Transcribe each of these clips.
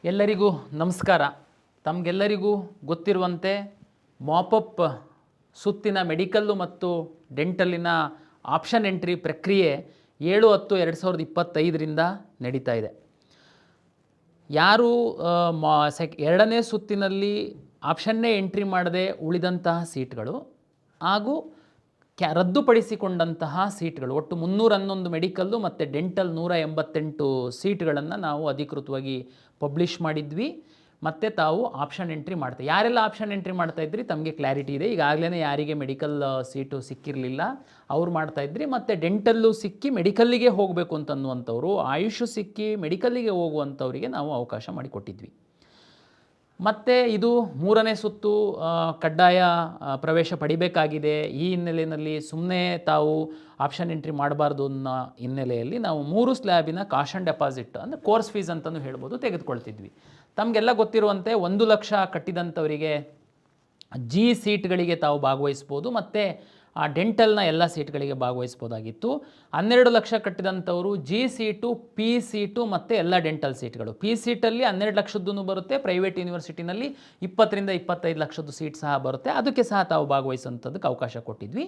ಎಲ್ಲರಿಗೂ ನಮಸ್ಕಾರ. ತಮಗೆಲ್ಲರಿಗೂ ಗೊತ್ತಿರುವಂತೆ ಮಾಪಪ್ ಸುತ್ತಿನ ಮೆಡಿಕಲ್ಲು ಮತ್ತು ಡೆಂಟಲಿನ ಆಪ್ಷನ್ ಎಂಟ್ರಿ ಪ್ರಕ್ರಿಯೆ 7/10/2025 ನಡೀತಾ ಇದೆ. ಯಾರು ಎರಡನೇ ಸುತ್ತಿನಲ್ಲಿ ಆಪ್ಷನ್ನೇ ಎಂಟ್ರಿ ಮಾಡದೆ ಉಳಿದಂತಹ ಸೀಟ್ಗಳು ಹಾಗೂ ರದ್ದುಪಡಿಸಿಕೊಂಡಂತಹ ಸೀಟ್ಗಳು ಒಟ್ಟು 311 ಮೆಡಿಕಲ್ಲು ಮತ್ತು ಡೆಂಟಲ್ 188 ಸೀಟ್ಗಳನ್ನು ನಾವು ಅಧಿಕೃತವಾಗಿ ಪಬ್ಲಿಷ್ ಮಾಡಿದ್ವಿ. ಮತ್ತು ತಾವು ಆಪ್ಷನ್ ಎಂಟ್ರಿ ಮಾಡ್ತಾ ಯಾರೆಲ್ಲ ಆಪ್ಷನ್ ಎಂಟ್ರಿ ಮಾಡ್ತಾಯಿದ್ರಿ ತಮಗೆ ಕ್ಲಾರಿಟಿ ಇದೆ. ಈಗಾಗಲೇ ಯಾರಿಗೆ ಮೆಡಿಕಲ್ ಸೀಟು ಸಿಕ್ಕಿರಲಿಲ್ಲ ಅವ್ರು ಮಾಡ್ತಾಯಿದ್ರಿ. ಮತ್ತು ಡೆಂಟಲ್ಲು ಸಿಕ್ಕಿ ಮೆಡಿಕಲ್ಲಿಗೆ ಹೋಗಬೇಕು ಅಂತನ್ನುವಂಥವ್ರು, ಆಯುಷು ಸಿಕ್ಕಿ ಮೆಡಿಕಲ್ಲಿಗೆ ಹೋಗುವಂಥವರಿಗೆ ನಾವು ಅವಕಾಶ ಮಾಡಿಕೊಟ್ಟಿದ್ವಿ. ಮತ್ತು ಇದು 3ನೇ ಸುತ್ತು ಕಡ್ಡಾಯ ಪ್ರವೇಶ ಪಡಿಬೇಕಾಗಿದೆ. ಈ ಹಿನ್ನೆಲೆಯಲ್ಲಿ ಸುಮ್ಮನೆ ತಾವು ಆಪ್ಷನ್ ಎಂಟ್ರಿ ಮಾಡಬಾರ್ದು ಅನ್ನೋ ಹಿನ್ನೆಲೆಯಲ್ಲಿ ನಾವು 3 ಸ್ಲ್ಯಾಬಿನ ಕಾಷನ್ ಡೆಪಾಸಿಟ್ ಅಂದರೆ ಕೋರ್ಸ್ ಫೀಸ್ ಅಂತಲೂ ಹೇಳ್ಬೋದು ತೆಗೆದುಕೊಳ್ತಿದ್ವಿ. ತಮಗೆಲ್ಲ ಗೊತ್ತಿರುವಂತೆ 1 ಲಕ್ಷ ಕಟ್ಟಿದಂಥವರಿಗೆ ಜಿ ಸೀಟ್ಗಳಿಗೆ ತಾವು ಭಾಗವಹಿಸ್ಬೋದು ಮತ್ತು ಆ ಡೆಂಟಲ್ನ ಎಲ್ಲ ಸೀಟ್ಗಳಿಗೆ ಭಾಗವಹಿಸ್ಬೋದಾಗಿತ್ತು. 12 ಲಕ್ಷ ಕಟ್ಟಿದಂಥವರು ಜಿ ಸೀಟು, ಪಿ ಸೀಟು ಮತ್ತು ಎಲ್ಲ ಡೆಂಟಲ್ ಸೀಟ್ಗಳು. ಪಿ ಸೀಟಲ್ಲಿ 12 ಲಕ್ಷದ್ದು ಬರುತ್ತೆ, ಪ್ರೈವೇಟ್ ಯೂನಿವರ್ಸಿಟಿನಲ್ಲಿ 20ರಿಂದ 25 ಲಕ್ಷದ್ದು ಸೀಟ್ ಸಹ ಬರುತ್ತೆ. ಅದಕ್ಕೆ ಸಹ ತಾವು ಭಾಗವಹಿಸುವಂಥದ್ದಕ್ಕೆ ಅವಕಾಶ ಕೊಟ್ಟಿದ್ವಿ.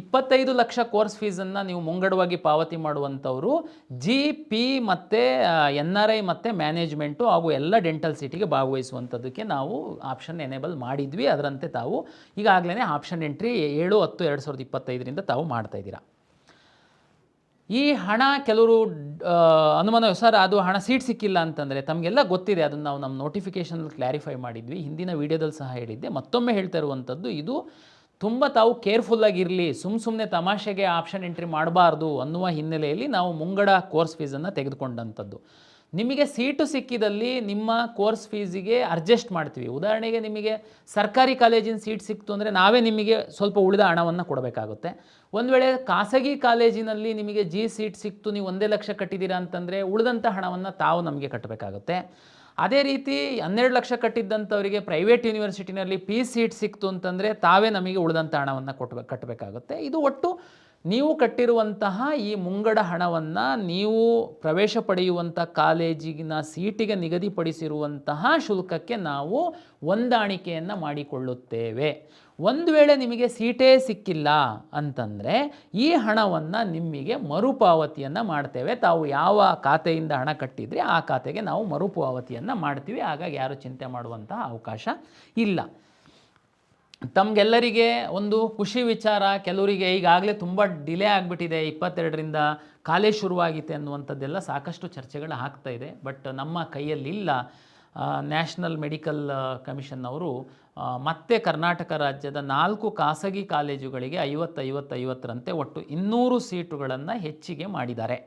25 ಲಕ್ಷ ಕೋರ್ಸ್ ಫೀಸನ್ನು ನೀವು ಮುಂಗಡವಾಗಿ ಪಾವತಿ ಮಾಡುವಂಥವರು ಜಿ, ಪಿ ಮತ್ತು NRI ಮತ್ತು ಮ್ಯಾನೇಜ್ಮೆಂಟು ಹಾಗೂ ಎಲ್ಲ ಡೆಂಟಲ್ ಸೀಟಿಗೆ ಭಾಗವಹಿಸುವಂಥದ್ದಕ್ಕೆ ನಾವು ಆಪ್ಷನ್ ಎನೇಬಲ್ ಮಾಡಿದ್ವಿ. ಅದರಂತೆ ತಾವು ಈಗಾಗಲೇ ಆಪ್ಷನ್ ಎಂಟ್ರಿ 7/10/2025 ತಾವು ಮಾಡ್ತಾಯಿದ್ದೀರಾ. ಈ ಹಣ ಕೆಲವರು ಅನುಮಾನ, ಸರ್ ಅದು ಹಣ ಸೀಟ್ ಸಿಕ್ಕಿಲ್ಲ ಅಂತಂದರೆ ತಮಗೆಲ್ಲ ಗೊತ್ತಿದೆ. ಅದನ್ನು ನಾವು ನಮ್ಮ ನೋಟಿಫಿಕೇಷನಲ್ಲಿ ಕ್ಲಾರಿಫೈ ಮಾಡಿದ್ವಿ, ಹಿಂದಿನ ವೀಡಿಯೋದಲ್ಲಿ ಸಹ ಹೇಳಿದ್ದೆ. ಮತ್ತೊಮ್ಮೆ ಹೇಳ್ತಾ ಇರುವಂಥದ್ದು, ಇದು ತುಂಬ ತಾವು ಕೇರ್ಫುಲ್ಲಾಗಿರಲಿ, ಸುಮ್ಮನೆ ತಮಾಷೆಗೆ ಆಪ್ಷನ್ ಎಂಟ್ರಿ ಮಾಡಬಾರ್ದು ಅನ್ನುವ ಹಿನ್ನೆಲೆಯಲ್ಲಿ ನಾವು ಮುಂಗಡ ಕೋರ್ಸ್ ಫೀಸನ್ನು ತೆಗೆದುಕೊಂಡಂಥದ್ದು. ನಿಮಗೆ ಸೀಟು ಸಿಕ್ಕಿದಲ್ಲಿ ನಿಮ್ಮ ಕೋರ್ಸ್ ಫೀಸಿಗೆ ಅಡ್ಜಸ್ಟ್ ಮಾಡ್ತೀವಿ. ಉದಾಹರಣೆಗೆ ನಿಮಗೆ ಸರ್ಕಾರಿ ಕಾಲೇಜಿನ ಸೀಟ್ ಸಿಕ್ತು ಅಂದರೆ ನಾವೇ ನಿಮಗೆ ಸ್ವಲ್ಪ ಉಳಿದ ಹಣವನ್ನು ಕೊಡಬೇಕಾಗುತ್ತೆ. ಒಂದು ವೇಳೆ ಖಾಸಗಿ ಕಾಲೇಜಿನಲ್ಲಿ ನಿಮಗೆ ಜಿ ಸೀಟ್ ಸಿಕ್ತು, ನೀವು 1 ಲಕ್ಷ ಕಟ್ಟಿದ್ದೀರಾ ಅಂತಂದರೆ ಉಳಿದಂಥ ಹಣವನ್ನು ತಾವು ನಮಗೆ ಕಟ್ಟಬೇಕಾಗುತ್ತೆ. ಅದೇ ರೀತಿ 12 ಲಕ್ಷ ಕಟ್ಟಿದ್ದಂಥವರಿಗೆ ಪ್ರೈವೇಟ್ ಯೂನಿವರ್ಸಿಟಿನಲ್ಲಿ ಪಿ ಸೀಟ್ ಸಿಕ್ತು ಅಂತಂದರೆ ತಾವೇ ನಮಗೆ ಉಳಿದಂಥ ಹಣವನ್ನು ಕಟ್ಟಬೇಕಾಗುತ್ತೆ. ಇದು ಒಟ್ಟು ನೀವು ಕಟ್ಟಿರುವಂತಹ ಈ ಮುಂಗಡ ಹಣವನ್ನು ನೀವು ಪ್ರವೇಶ ಪಡೆಯುವಂಥ ಕಾಲೇಜಿನ ಸೀಟಿಗೆ ನಿಗದಿಪಡಿಸಿರುವಂತಹ ಶುಲ್ಕಕ್ಕೆ ನಾವು ಹೊಂದಾಣಿಕೆಯನ್ನು ಮಾಡಿಕೊಳ್ಳುತ್ತೇವೆ. ಒಂದು ವೇಳೆ ನಿಮಗೆ ಸೀಟೇ ಸಿಕ್ಕಿಲ್ಲ ಅಂತಂದರೆ ಈ ಹಣವನ್ನು ನಿಮಗೆ ಮರುಪಾವತಿಯನ್ನು ಮಾಡ್ತೇವೆ. ತಾವು ಯಾವ ಖಾತೆಯಿಂದ ಹಣ ಕಟ್ಟಿದ್ರಿ ಆ ಖಾತೆಗೆ ನಾವು ಮರುಪಾವತಿಯನ್ನು ಮಾಡ್ತೀವಿ. ಹಾಗಾಗಿ ಯಾರು ಚಿಂತೆ ಮಾಡುವಂತಹ ಅವಕಾಶ ಇಲ್ಲ. ತಮಗೆಲ್ಲರಿಗೆ ಒಂದು ಖುಷಿ ವಿಚಾರ, ಕೆಲವರಿಗೆ ಈಗಾಗಲೇ ತುಂಬ ಡಿಲೇ ಆಗಿಬಿಟ್ಟಿದೆ, 22ರಿಂದ ಕಾಲೇಜ್ ಶುರುವಾಗಿದೆ ಅನ್ನುವಂಥದ್ದೆಲ್ಲ ಸಾಕಷ್ಟು ಚರ್ಚೆಗಳು ಆಗ್ತಾ ಇದೆ. ಬಟ್ ನಮ್ಮ ಕೈಯಲ್ಲಿಲ್ಲ. ನ್ಯಾಷನಲ್ ಮೆಡಿಕಲ್ ಕಮಿಷನ್ ಅವರು ಮತ್ತೆ ಕರ್ನಾಟಕ ರಾಜ್ಯದ 4 ಖಾಸಗಿ ಕಾಲೇಜುಗಳಿಗೆ 50-50-50ರಂತೆ ಒಟ್ಟು 200 ಸೀಟುಗಳನ್ನು ಹೆಚ್ಚಿಗೆ ಮಾಡಿದ್ದಾರೆ.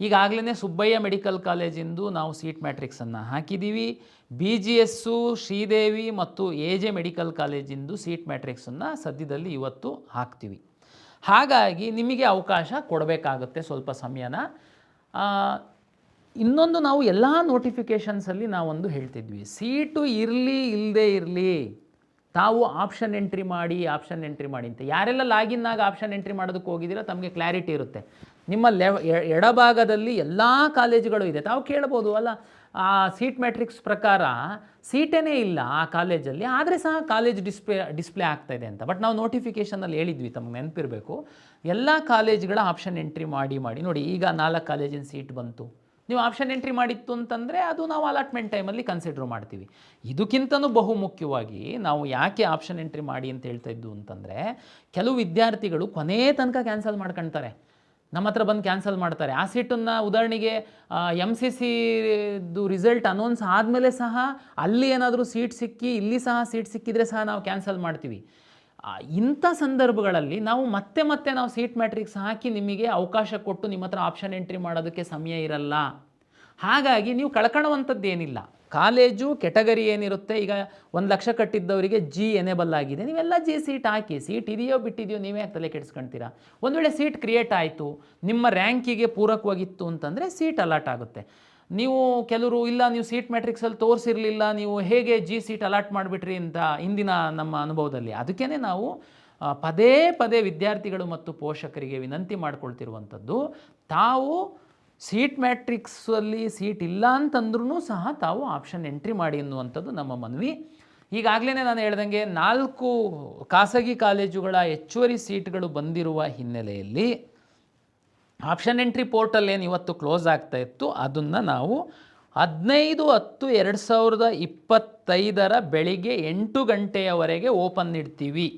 ಈಗಾಗಲೇ ಸುಬ್ಬಯ್ಯ ಮೆಡಿಕಲ್ ಕಾಲೇಜಿಂದು ನಾವು ಸೀಟ್ ಮ್ಯಾಟ್ರಿಕ್ಸನ್ನು ಹಾಕಿದ್ದೀವಿ. BGS, ಶ್ರೀದೇವಿ ಮತ್ತು AJ ಮೆಡಿಕಲ್ ಕಾಲೇಜಿಂದು ಸೀಟ್ ಮ್ಯಾಟ್ರಿಕ್ಸನ್ನು ಸದ್ಯದಲ್ಲಿ ಇವತ್ತು ಹಾಕ್ತೀವಿ. ಹಾಗಾಗಿ ನಿಮಗೆ ಅವಕಾಶ ಕೊಡಬೇಕಾಗುತ್ತೆ ಸ್ವಲ್ಪ ಸಮಯನ. ಇನ್ನೊಂದು, ನಾವು ಎಲ್ಲ ನೋಟಿಫಿಕೇಷನ್ಸಲ್ಲಿ ನಾವೊಂದು ಹೇಳ್ತಿದ್ವಿ, ಸೀಟು ಇರಲಿ ಇಲ್ಲದೇ ಇರಲಿ ತಾವು ಆಪ್ಷನ್ ಎಂಟ್ರಿ ಮಾಡಿ ಅಂತ. ಯಾರೆಲ್ಲ ಲಾಗಿನ್ ಆಗಿ ಆಪ್ಷನ್ ಎಂಟ್ರಿ ಮಾಡೋದಕ್ಕೆ ಹೋಗಿದ್ದೀರಾ ತಮಗೆ ಕ್ಲಾರಿಟಿ ಇರುತ್ತೆ. ನಿಮ್ಮ ಎಡಭಾಗದಲ್ಲಿ ಎಲ್ಲ ಕಾಲೇಜುಗಳು ಇದೆ. ತಾವು ಕೇಳ್ಬೋದು, ಅಲ್ಲ ಆ ಸೀಟ್ ಮ್ಯಾಟ್ರಿಕ್ಸ್ ಪ್ರಕಾರ ಸೀಟೇ ಇಲ್ಲ ಆ ಕಾಲೇಜಲ್ಲಿ, ಆದರೆ ಸಹ ಕಾಲೇಜ್ ಡಿಸ್ಪ್ಲೇ ಆಗ್ತಾಯಿದೆ ಅಂತ. ಬಟ್ ನಾವು ನೋಟಿಫಿಕೇಷನಲ್ಲಿ ಹೇಳಿದ್ವಿ, ತಮಗೆ ನೆನಪಿರಬೇಕು, ಎಲ್ಲ ಕಾಲೇಜುಗಳ ಆಪ್ಷನ್ ಎಂಟ್ರಿ ಮಾಡಿ ನೋಡಿ. ಈಗ 4 ಕಾಲೇಜಿನ ಸೀಟ್ ಬಂತು, ನೀವು ಆಪ್ಷನ್ ಎಂಟ್ರಿ ಮಾಡಿತ್ತು ಅಂತಂದರೆ ಅದು ನಾವು ಅಲಾಟ್ಮೆಂಟ್ ಟೈಮಲ್ಲಿ ಕನ್ಸಿಡರ್ ಮಾಡ್ತೀವಿ. ಇದಕ್ಕಿಂತನೂ ಬಹು ಮುಖ್ಯವಾಗಿ ನಾವು ಯಾಕೆ ಆಪ್ಷನ್ ಎಂಟ್ರಿ ಮಾಡಿ ಅಂತ ಹೇಳ್ತಾ ಇದ್ದು ಅಂತಂದರೆ, ಕೆಲವು ವಿದ್ಯಾರ್ಥಿಗಳು ಕೊನೆ ತನಕ ಕ್ಯಾನ್ಸಲ್ ಮಾಡ್ಕೊಳ್ತಾರೆ, ನಮ್ಮ ಹತ್ರ ಬಂದು ಕ್ಯಾನ್ಸಲ್ ಮಾಡ್ತಾರೆ. ಆ ಸೀಟನ್ನು ಉದಾಹರಣೆಗೆ MCCದು ರಿಸಲ್ಟ್ ಅನೌನ್ಸ್ ಆದಮೇಲೆ ಸಹ ಅಲ್ಲಿ ಏನಾದರೂ ಸೀಟ್ ಸಿಕ್ಕಿ ಇಲ್ಲಿ ಸಹ ಸೀಟ್ ಸಿಕ್ಕಿದರೆ ಸಹ ನಾವು ಕ್ಯಾನ್ಸಲ್ ಮಾಡ್ತೀವಿ. ಇಂಥ ಸಂದರ್ಭಗಳಲ್ಲಿ ನಾವು ಮತ್ತೆ ನಾವು ಸೀಟ್ ಮ್ಯಾಟ್ರಿಕ್ಸ್ ಹಾಕಿ ನಿಮಗೆ ಅವಕಾಶ ಕೊಟ್ಟು ನಿಮ್ಮ ಹತ್ರ ಆಪ್ಷನ್ ಎಂಟ್ರಿ ಮಾಡೋದಕ್ಕೆ ಸಮಯ ಇರಲ್ಲ. ಹಾಗಾಗಿ ನೀವು ಕಳ್ಕೊಳ್ಳುವಂಥದ್ದು ಏನಿಲ್ಲ. ಕಾಲೇಜು ಕೆಟಗರಿ ಏನಿರುತ್ತೆ, ಈಗ 1 ಲಕ್ಷ ಕಟ್ಟಿದ್ದವರಿಗೆ ಜಿ ಎನೇಬಲ್ ಆಗಿದೆ, ನೀವೆಲ್ಲ ಜಿ ಸೀಟ್ ಹಾಕಿ. ಸೀಟ್ ಇದೆಯೋ ಬಿಟ್ಟಿದೆಯೋ ನೀವೇ ತಲೆ ಕೆಡಿಸ್ಕೊಳ್ತೀರಾ. ಒಂದು ವೇಳೆ ಸೀಟ್ ಕ್ರಿಯೇಟ್ ಆಯಿತು, ನಿಮ್ಮ ರ್ಯಾಂಕಿಗೆ ಪೂರಕವಾಗಿತ್ತು ಅಂತಂದರೆ ಸೀಟ್ ಅಲಾಟ್ ಆಗುತ್ತೆ. ನೀವು ಕೆಲವರು ಇಲ್ಲ ನೀವು ಸೀಟ್ ಮ್ಯಾಟ್ರಿಕ್ಸಲ್ಲಿ ತೋರಿಸಿರಲಿಲ್ಲ, ನೀವು ಹೇಗೆ ಜಿ ಸೀಟ್ ಅಲಾಟ್ ಮಾಡಿಬಿಟ್ರಿ ಅಂತ ಹಿಂದಿನ ನಮ್ಮ ಅನುಭವದಲ್ಲಿ. ಅದಕ್ಕೇ ನಾವು ಪದೇ ವಿದ್ಯಾರ್ಥಿಗಳು ಮತ್ತು ಪೋಷಕರಿಗೆ ವಿನಂತಿ ಮಾಡಿಕೊಳ್ತಿರುವಂಥದ್ದು, ತಾವು ಸೀಟ್ ಮ್ಯಾಟ್ರಿಕ್ಸಲ್ಲಿ ಸೀಟ್ ಇಲ್ಲ ಅಂತಂದ್ರೂ ಸಹ ತಾವು ಆಪ್ಷನ್ ಎಂಟ್ರಿ ಮಾಡಿ ಎನ್ನುವಂಥದ್ದು ನಮ್ಮ ಮನವಿ. ಈಗಾಗಲೇ ನಾನು ಹೇಳ್ದಂಗೆ 4 ಖಾಸಗಿ ಕಾಲೇಜುಗಳ ಹೆಚ್ಚುವರಿ ಸೀಟ್ಗಳು ಬಂದಿರುವ ಹಿನ್ನೆಲೆಯಲ್ಲಿ ಆಪ್ಷನ್ ಎಂಟ್ರಿ ಪೋರ್ಟಲ್ ಏನು ಇವತ್ತು ಕ್ಲೋಸ್ ಆಗ್ತಾ ಇತ್ತು ಅದನ್ನು ನಾವು 15/10/2025 ಬೆಳಿಗ್ಗೆ 8 ಗಂಟೆಯವರೆಗೆ ಓಪನ್ ಇಡ್ತೀವಿ.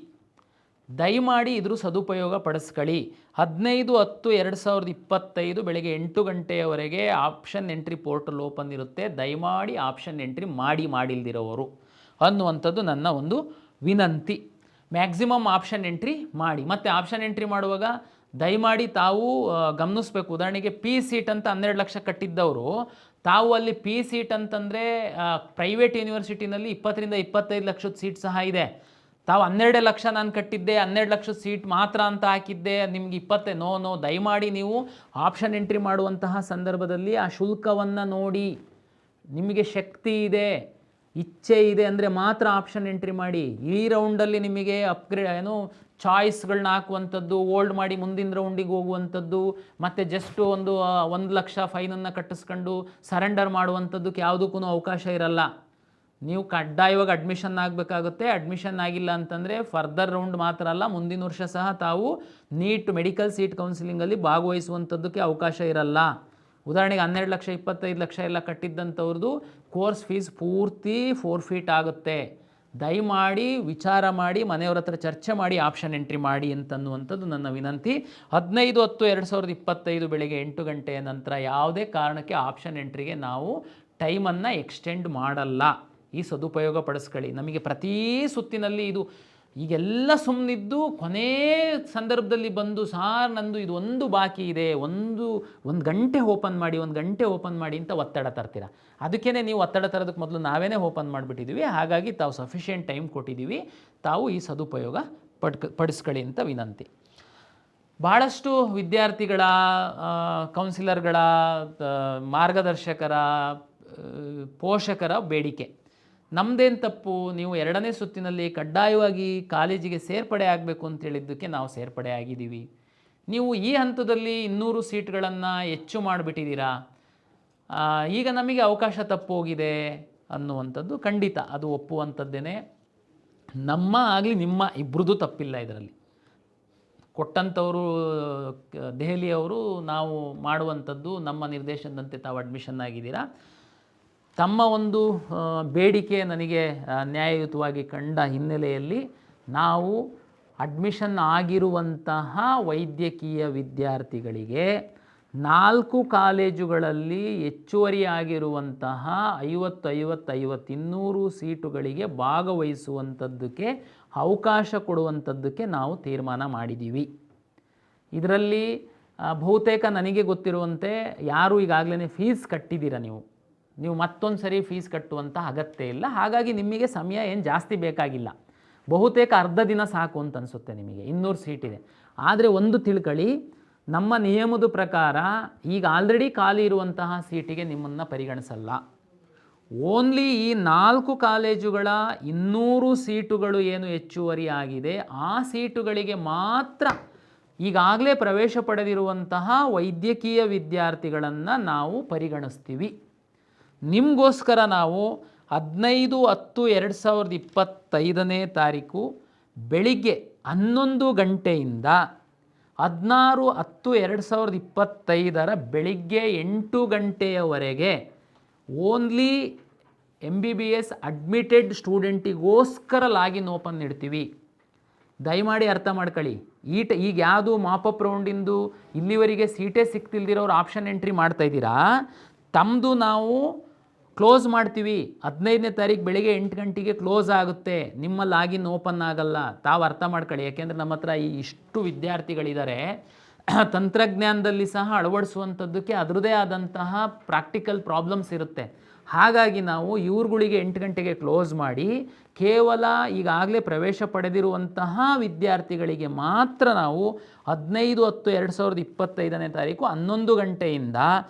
ದಯಮಾಡಿ ಇದ್ರ ಸದುಪಯೋಗ ಪಡಿಸ್ಕೊಳ್ಳಿ. 15/10/2025 ಬೆಳಗ್ಗೆ 8 ಗಂಟೆಯವರೆಗೆ ಆಪ್ಷನ್ ಎಂಟ್ರಿ ಪೋರ್ಟಲ್ ಓಪನ್ ಇರುತ್ತೆ. ದಯಮಾಡಿ ಆಪ್ಷನ್ ಎಂಟ್ರಿ ಮಾಡಿಲ್ದಿರೋರು ಅನ್ನುವಂಥದ್ದು ನನ್ನ ಒಂದು ವಿನಂತಿ. ಮ್ಯಾಕ್ಸಿಮಮ್ ಆಪ್ಷನ್ ಎಂಟ್ರಿ ಮಾಡಿ. ಮತ್ತು ಆಪ್ಷನ್ ಎಂಟ್ರಿ ಮಾಡುವಾಗ ದಯಮಾಡಿ ತಾವು ಗಮನಿಸ್ಬೇಕು. ಉದಾಹರಣೆಗೆ ಪಿ ಸೀಟ್ ಅಂತ 12 ಲಕ್ಷ ಕಟ್ಟಿದ್ದವರು ತಾವು ಅಲ್ಲಿ ಪಿ ಸೀಟ್ ಅಂತಂದರೆ ಪ್ರೈವೇಟ್ ಯೂನಿವರ್ಸಿಟಿನಲ್ಲಿ 20-25 ಲಕ್ಷದ ಸೀಟ್ ಸಹ ಇದೆ. ತಾವು 12 ಲಕ್ಷ ನಾನು ಕಟ್ಟಿದ್ದೆ 12 ಲಕ್ಷದ ಸೀಟ್ ಮಾತ್ರ ಅಂತ ಹಾಕಿದ್ದೆ ನಿಮ್ಗೆ 20 ನೋ ದಯಮಾಡಿ ನೀವು ಆಪ್ಷನ್ ಎಂಟ್ರಿ ಮಾಡುವಂತಹ ಸಂದರ್ಭದಲ್ಲಿ ಆ ಶುಲ್ಕವನ್ನು ನೋಡಿ. ನಿಮಗೆ ಶಕ್ತಿ ಇದೆ, ಇಚ್ಛೆ ಇದೆ ಅಂದರೆ ಮಾತ್ರ ಆಪ್ಷನ್ ಎಂಟ್ರಿ ಮಾಡಿ. ಈ ರೌಂಡಲ್ಲಿ ನಿಮಗೆ ಚಾಯ್ಸ್ಗಳನ್ನ ಹಾಕುವಂಥದ್ದು, ಓಲ್ಡ್ ಮಾಡಿ ಮುಂದಿನ ರೌಂಡಿಗೆ ಹೋಗುವಂಥದ್ದು, ಮತ್ತು ಜಸ್ಟ್ 1 ಲಕ್ಷ ಫೈನನ್ನು ಕಟ್ಟಿಸ್ಕೊಂಡು ಸರೆಂಡರ್ ಮಾಡುವಂಥದ್ದಕ್ಕೆ ಯಾವುದಕ್ಕೂ ಅವಕಾಶ ಇರಲ್ಲ. ನೀವು ಕಡ್ಡಾಯವಾಗಿ ಅಡ್ಮಿಷನ್ ಆಗಬೇಕಾಗುತ್ತೆ. ಅಡ್ಮಿಷನ್ ಆಗಿಲ್ಲ ಅಂತಂದರೆ ಫರ್ದರ್ ರೌಂಡ್ ಮಾತ್ರ ಅಲ್ಲ, ಮುಂದಿನ ವರ್ಷ ಸಹ ತಾವು ನೀಟ್ ಮೆಡಿಕಲ್ ಸೀಟ್ ಕೌನ್ಸಿಲಿಂಗಲ್ಲಿ ಭಾಗವಹಿಸುವಂಥದ್ದಕ್ಕೆ ಅವಕಾಶ ಇರಲ್ಲ. ಉದಾಹರಣೆಗೆ 12 ಲಕ್ಷ 25 ಲಕ್ಷ ಎಲ್ಲ ಕಟ್ಟಿದ್ದಂಥವ್ರದ್ದು ಕೋರ್ಸ್ ಫೀಸ್ ಪೂರ್ತಿ ಫೋರ್ಫೀಟ್ ಆಗುತ್ತೆ. ದಯಮಾಡಿ ವಿಚಾರ ಮಾಡಿ ಮನೆಯವ್ರ ಹತ್ರ ಚರ್ಚೆ ಮಾಡಿ ಆಪ್ಷನ್ ಎಂಟ್ರಿ ಮಾಡಿ ಅಂತನ್ನುವಂಥದ್ದು ನನ್ನ ವಿನಂತಿ. 15/10/2025 ಬೆಳಗ್ಗೆ 8 ಗಂಟೆಯ ನಂತರ ಯಾವುದೇ ಕಾರಣಕ್ಕೆ ಆಪ್ಷನ್ ಎಂಟ್ರಿಗೆ ನಾವು ಟೈಮನ್ನು ಎಕ್ಸ್ಟೆಂಡ್ ಮಾಡಲ್ಲ. ಈ ಸದುಪಯೋಗ ಪಡಿಸ್ಕೊಳ್ಳಿ. ನಮಗೆ ಪ್ರತಿ ಸುತ್ತಿನಲ್ಲಿ ಇದು ಈಗೆಲ್ಲ ಸುಮ್ಮನಿದ್ದು ಕೊನೇ ಸಂದರ್ಭದಲ್ಲಿ ಬಂದು ಸಾರ್ ನಂದು ಇದು ಒಂದು ಬಾಕಿ ಇದೆ, ಒಂದು ಗಂಟೆ ಓಪನ್ ಮಾಡಿ ಅಂತ ಒತ್ತಡ ತರ್ತೀರ. ಅದಕ್ಕೇ ನೀವು ಒತ್ತಡ ತರೋದಕ್ಕೆ ಮೊದಲು ನಾವೇ ಓಪನ್ ಮಾಡಿಬಿಟ್ಟಿದ್ದೀವಿ. ಹಾಗಾಗಿ ತಾವು ಸಫಿಷಿಯೆಂಟ್ ಟೈಮ್ ಕೊಟ್ಟಿದ್ದೀವಿ. ತಾವು ಈ ಸದುಪಯೋಗ ಪಡಿಸ್ಕೊಳ್ಳಿ ಅಂತ ವಿನಂತಿ. ಭಾಳಷ್ಟು ವಿದ್ಯಾರ್ಥಿಗಳ, ಕೌನ್ಸಿಲರ್ಗಳ, ಮಾರ್ಗದರ್ಶಕರ, ಪೋಷಕರ ಬೇಡಿಕೆ. ನಮ್ಮದೇನು ತಪ್ಪು? ನೀವು 2ನೇ ಸುತ್ತಿನಲ್ಲಿ ಕಡ್ಡಾಯವಾಗಿ ಕಾಲೇಜಿಗೆ ಸೇರ್ಪಡೆ ಆಗಬೇಕು ಅಂತ ಹೇಳಿದ್ದಕ್ಕೆ ನಾವು ಸೇರ್ಪಡೆ ಆಗಿದ್ದೀವಿ. ನೀವು ಈ ಹಂತದಲ್ಲಿ 200 ಸೀಟ್ಗಳನ್ನು ಹೆಚ್ಚು ಮಾಡಿಬಿಟ್ಟಿದ್ದೀರಾ. ಈಗ ನಮಗೆ ಅವಕಾಶ ತಪ್ಪೋಗಿದೆ ಅನ್ನುವಂಥದ್ದು ಖಂಡಿತ ಅದು ಒಪ್ಪುವಂಥದ್ದೇನೆ. ನಮ್ಮ ಆಗಲಿ ನಿಮ್ಮ ಇಬ್ಬರದ್ದು ತಪ್ಪಿಲ್ಲ ಇದರಲ್ಲಿ. ಕೊಟ್ಟಂಥವರು ದೆಹಲಿಯವರು, ನಾವು ಮಾಡುವಂಥದ್ದು ನಮ್ಮ ನಿರ್ದೇಶನದಂತೆ ತಾವು ಅಡ್ಮಿಷನ್ ಆಗಿದ್ದೀರಾ. ತಮ್ಮ ಒಂದು ಬೇಡಿಕೆ ನನಗೆ ನ್ಯಾಯಯುತವಾಗಿ ಕಂಡ ಹಿನ್ನೆಲೆಯಲ್ಲಿ ನಾವು ಅಡ್ಮಿಷನ್ ಆಗಿರುವಂತಹ ವೈದ್ಯಕೀಯ ವಿದ್ಯಾರ್ಥಿಗಳಿಗೆ 4 ಕಾಲೇಜುಗಳಲ್ಲಿ ಹೆಚ್ಚುವರಿ ಆಗಿರುವಂತಹ 50-50-50 ಸೀಟುಗಳಿಗೆ ಭಾಗವಹಿಸುವಂಥದ್ದಕ್ಕೆ ಅವಕಾಶ ಕೊಡುವಂಥದ್ದಕ್ಕೆ ನಾವು ತೀರ್ಮಾನ ಮಾಡಿದ್ದೀವಿ. ಇದರಲ್ಲಿ ಬಹುತೇಕ ನನಗೆ ಗೊತ್ತಿರುವಂತೆ ಯಾರು ಈಗಾಗಲೇ ಫೀಸ್ ಕಟ್ಟಿದ್ದೀರ, ನೀವು ಮತ್ತೊಂದು ಸರಿ ಫೀಸ್ ಕಟ್ಟುವಂಥ ಅಗತ್ಯ ಇಲ್ಲ. ಹಾಗಾಗಿ ನಿಮಗೆ ಸಮಯ ಏನು ಜಾಸ್ತಿ ಬೇಕಾಗಿಲ್ಲ. ಬಹುತೇಕ ಅರ್ಧ ದಿನ ಸಾಕು ಅಂತ ಅನಿಸುತ್ತೆ ನಿಮಗೆ. 200 ಸೀಟಿದೆ. ಆದರೆ ಒಂದು ತಿಳ್ಕೊಳ್ಳಿ, ನಮ್ಮ ನಿಯಮದ ಪ್ರಕಾರ ಈಗ ಆಲ್ರೆಡಿ ಖಾಲಿ ಇರುವಂತಹ ಸೀಟಿಗೆ ನಿಮ್ಮನ್ನು ಪರಿಗಣಿಸಲ್ಲ. ಓನ್ಲಿ ಈ 4 ಕಾಲೇಜುಗಳ 200 ಸೀಟುಗಳು ಏನು ಹೆಚ್ಚುವರಿ ಆಗಿದೆ ಆ ಸೀಟುಗಳಿಗೆ ಮಾತ್ರ ಈಗಾಗಲೇ ಪ್ರವೇಶ ಪಡೆದಿರುವಂತಹ ವೈದ್ಯಕೀಯ ವಿದ್ಯಾರ್ಥಿಗಳನ್ನು ನಾವು ಪರಿಗಣಿಸ್ತೀವಿ. ನಿಮಗೋಸ್ಕರ ನಾವು 15/10/2025 ಬೆಳಿಗ್ಗೆ 11 ಗಂಟೆಯಿಂದ 16/10/2025 ಬೆಳಿಗ್ಗೆ 8 ಗಂಟೆಯವರೆಗೆ ಓನ್ಲಿ MBBS ಅಡ್ಮಿಟೆಡ್ ಸ್ಟೂಡೆಂಟಿಗೋಸ್ಕರ ಲಾಗಿನ್ ಓಪನ್ ಇಡ್ತೀವಿ. ದಯಮಾಡಿ ಅರ್ಥ ಮಾಡ್ಕೊಳ್ಳಿ. ಈಗ ಯಾವುದು ಮಾಪಪ್ ರೌಂಡಿಂದು ಇಲ್ಲಿವರೆಗೆ ಸೀಟೇ ಸಿಕ್ತಿಲ್ದಿರೋರು ಆಪ್ಷನ್ ಎಂಟ್ರಿ ಮಾಡ್ತಾಯಿದ್ದೀರಾ, ತಮ್ಮದು ನಾವು ಕ್ಲೋಸ್ ಮಾಡ್ತೀವಿ. 15ನೇ ತಾರೀಕು ಬೆಳಗ್ಗೆ 8 ಗಂಟೆಗೆ ಕ್ಲೋಸ್ ಆಗುತ್ತೆ. ನಿಮ್ಮ ಲಾಗಿನ್ ಓಪನ್ ಆಗಲ್ಲ. ತಾವು ಅರ್ಥ ಮಾಡ್ಕೊಳ್ಳಿ. ಯಾಕೆಂದರೆ ನಮ್ಮ ಹತ್ರ ಇಷ್ಟು ವಿದ್ಯಾರ್ಥಿಗಳಿದ್ದಾರೆ. ತಂತ್ರಜ್ಞಾನದಲ್ಲಿ ಸಹ ಅಳವಡಿಸುವಂಥದ್ದಕ್ಕೆ ಅದರದೇ ಆದಂತಹ ಪ್ರಾಕ್ಟಿಕಲ್ ಪ್ರಾಬ್ಲಮ್ಸ್ ಇರುತ್ತೆ. ಹಾಗಾಗಿ ನಾವು ಇವ್ರುಗಳಿಗೆ 8 ಗಂಟೆಗೆ ಕ್ಲೋಸ್ ಮಾಡಿ ಕೇವಲ ಈಗಾಗಲೇ ಪ್ರವೇಶ ಪಡೆದಿರುವಂತಹ ವಿದ್ಯಾರ್ಥಿಗಳಿಗೆ ಮಾತ್ರ ನಾವು 15/10/2025 11 ಗಂಟೆಯಿಂದ